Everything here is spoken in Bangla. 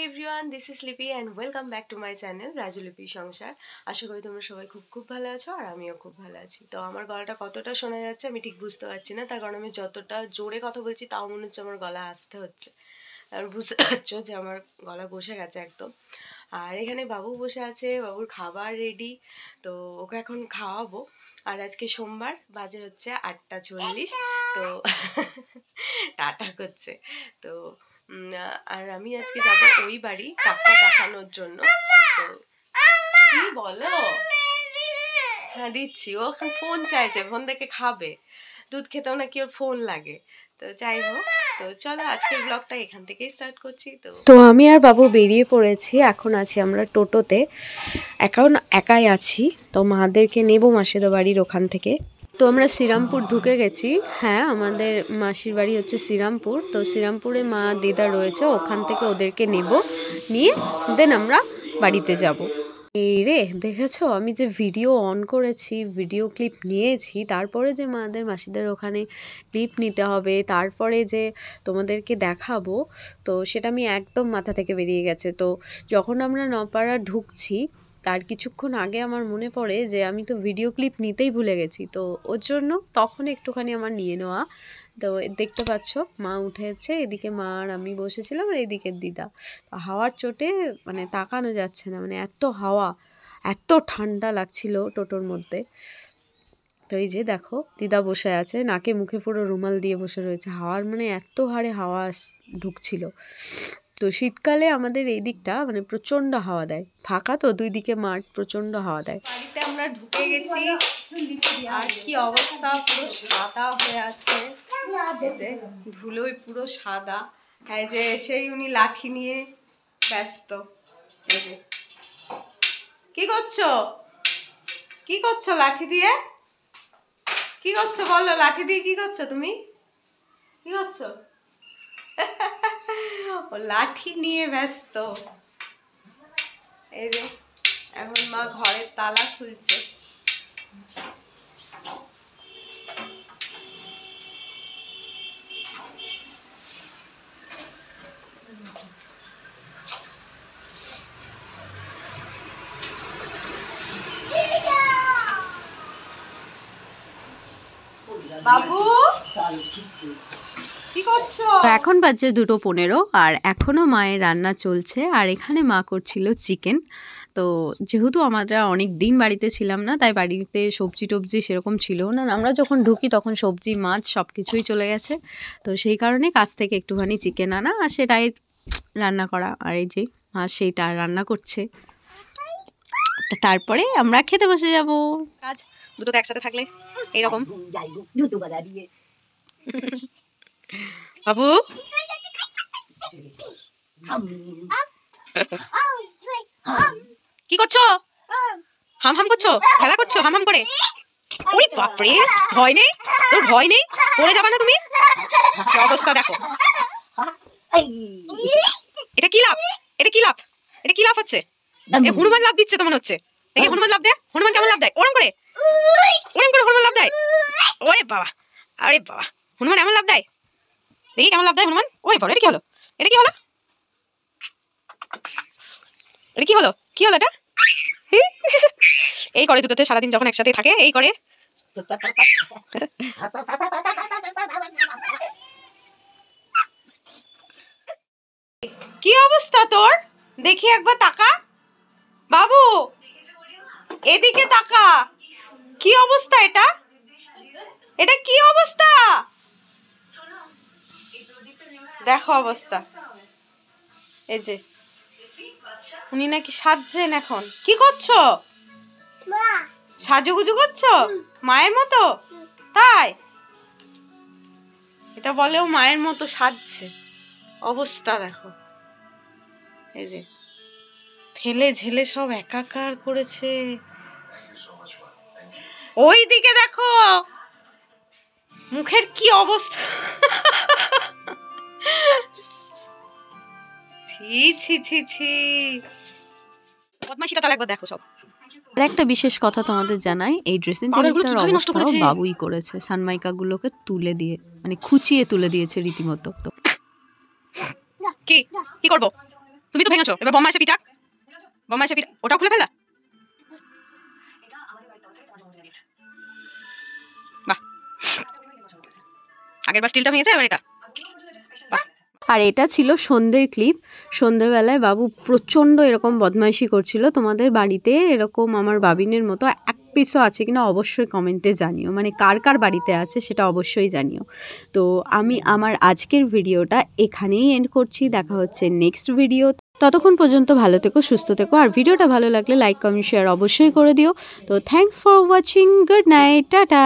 এভরিওয়ান, দিস ইজ লিপি and welcome back to my channel Raju লিপি সংসার। আশা করি তোমরা সবাই খুব ভালো আছো আর আমিও খুব ভালো আছি। তো আমার গলাটা কতটা শোনা যাচ্ছে আমি ঠিক বুঝতে পারছি না, তার কারণ আমি যতটা জোরে কথা বলছি তাও মনে হচ্ছে আমার গলা আসতে হচ্ছে। আর বুঝতে পারছো যে আমার গলা বসে গেছে একদম। আর এখানে বাবু বসে আছে, বাবুর খাবার রেডি, তো ওকে এখন খাওয়াবো। আর আজকে সোমবার, বাজে হচ্ছে 8:40। তো টাটা করছে। তো আর আমি আজকে যাবো ওই বাড়ি ডাক্তার দেখানোর জন্য। তো কি বলো? হ্যাঁ দিচ্ছি, ও এখন ফোন চাইছে, ফোন দেখে খাবে, দুধ খেতেও নাকি ওর ফোন লাগে। তো যাই হোক, তো চলো আজকের ব্লগটা এখান থেকেই স্টার্ট করছি। তো আমি আর বাবু বেরিয়ে পড়েছি, এখন আছি আমরা টোটোতে, এখন একাই আছি। তো মাদেরকে নেবো মাসিদের বাড়ির ওখান থেকে। তো আমরা শ্রীরামপুর ঢুকে গেছি। হ্যাঁ, আমাদের মাসির বাড়ি হচ্ছে শ্রীরামপুর। তো শ্রীরামপুরে মা দিদা রয়েছে, ওখান থেকে ওদেরকে নিয়ে দেন আমরা বাড়িতে যাব। এই রে, দেখেছো আমি যে ভিডিও অন করেছি, ভিডিও ক্লিপ নিয়েছি, তারপরে যে মাসিদের ওখানে ক্লিপ নিতে হবে, তারপরে যে তোমাদেরকে দেখাবো, তো সেটা আমি একদম মাথা থেকে বেরিয়ে গেছে। তো যখন আমরা নপাড়া ঢুকছি তার কিছুক্ষণ আগে আমার মনে পড়ে যে আমি তো ভিডিও ক্লিপ নিতেই ভুলে গেছি। তো ওর জন্য তখন একটুখানি আমার নিয়ে নেওয়া। তো দেখতে পাচ্ছ মা উঠেছে, এদিকে মা আর আমি বসেছিলাম, আর এদিকে দিদা। তো হাওয়ার চোটে মানে তাকানো যাচ্ছে না, মানে এত হাওয়া, এত ঠান্ডা লাগছিল টোটোর মধ্যে। তো এই যে দেখো দিদা বসে আছে, নাকে মুখে পুরো রুমাল দিয়ে বসে রয়েছে, হাওয়ার মানে এত হারে হাওয়া ঢুকছিল। তো শীতকালে আমাদের এই দিকটা মানে প্রচণ্ড হাওয়া দেয়, ফাঁকা তো দুই দিকে মাঠ, প্রচণ্ড হাওয়া দেয়। বাড়িতে আমরা ঢুকে গেছি, আর কি অবস্থা, পুরো সাদা হয়ে আছে, ধুলোয় পুরো সাদা। হ্যাঁ, যে সেই উনি লাঠি নিয়ে ব্যস্ত। কি করছো, কি করছো লাঠি দিয়ে, কি করছো বলো, লাঠি দিয়ে কি করছো তুমি, কি করছো? ও লাঠি নিয়ে ব্যস্ত। এই যে এখন মা ঘরের তালা খুলছে। বাবু কি করছো? এখন বাজে 2:15 আর এখনো মায়ের রান্না চলছে। আর এখানে মা করছিল চিকেন। তো যেহেতু আমরা অনেক দিন বাড়িতে ছিলাম না, তাই বাড়িতে সবজি টবজি সেরকম ছিল না, আমরা যখন ঢুকি তখন সবজি মাছ সব কিছুই চলে গেছে। তো সেই কারণে কাছ থেকে একটুখানি চিকেন আনা আর সেটাই রান্না করা। আর এই যে মা সেইটা রান্না করছে, তারপরে আমরা খেতে বসে যাব। কাজ দুটো তো একসাথে থাকলে এইরকম। বাবু কি করছো, হাম হাম করছো, খেলা করছো হাম হাম করে? ওরে বাপরে, ভয় নেই তোর, ভয় নেই, পড়ে যাবে না তুমি? অবস্থা দেখো, এটা কি লাভ, এটা কি লাভ, এটা কি লাভ হচ্ছে? হনুমান লাভ দিচ্ছে তো মনে হচ্ছে। দেখি হনুমান লাভ দেয়, হনুমান কেমন লাভ দেয়, ওরম করে হনুমান লাভ দেয়। ওরে বাবা, আরে বাবা, হনুমান এমন লাভ দেয়, দেখি কেমন লাভ দেয় হনুমান। ওরে বাবা, এটা কি হলো, এটা কি হলো, এটা কি হলো, কি হলো এটা? এই করে দুটোতে সারাদিন যখন একসাথে থাকে এই করে। কি অবস্থা তোর, দেখি একবার তাকা বাবু, এদিকে তাকা, কি অবস্থা এটা, এটা কি অবস্থা, দেখো অবস্থা। এই যে উনি নাকি সাজছেন এখন, কি করছো, সাজুগুজু করছো মায়ের মতো? তাই এটা বলেও মায়ের মতো সাজছে, অবস্থা দেখো। এই যে ফেলে ঝেলে সব একাকার করেছে, ওই দিকে দেখো মুখের কি অবস্থা। ছি ছি ছি ছি, বদমাইশিটা তাহলে একবার দেখো সব। আর একটা বিশেষ কথা তোমাদের জানাই, এই ড্রেসিং টেবিলটার অবস্থা বাবুই করেছে, সানমাইকা গুলোকে তুলে দিয়ে মানে খুঁচিয়ে তুলে দিয়েছে রীতিমতো। কি কি করবো, তুমি তো ভেঙেছো, এবার বম্মা এসে পিটাক। বম্মা এসে পিটাক, ওটা খুলে ফেলা। বাহ, আগের বার স্টিলটা ভেঙেছে, এবার এটা। আর এটা ছিল সন্ধ্যের ক্লিপ। সন্ধ্যেবেলায় বাবু প্রচণ্ড এরকম বদমাইশি করছিল। তোমাদের বাড়িতে এরকম আমার বাবিনের মতো এক পিসও আছে কিনা অবশ্যই কমেন্টে জানিও, মানে কার কার বাড়িতে আছে সেটা অবশ্যই জানিও। তো আমি আমার আজকের ভিডিওটা এখানেই এন্ড করছি। দেখা হচ্ছে নেক্সট ভিডিও। ততক্ষণ পর্যন্ত ভালো থেকো, সুস্থ থেকো, আর ভিডিওটা ভালো লাগলে লাইক কমেন্ট শেয়ার অবশ্যই করে দিও। তো thanks for watching, good night, tata.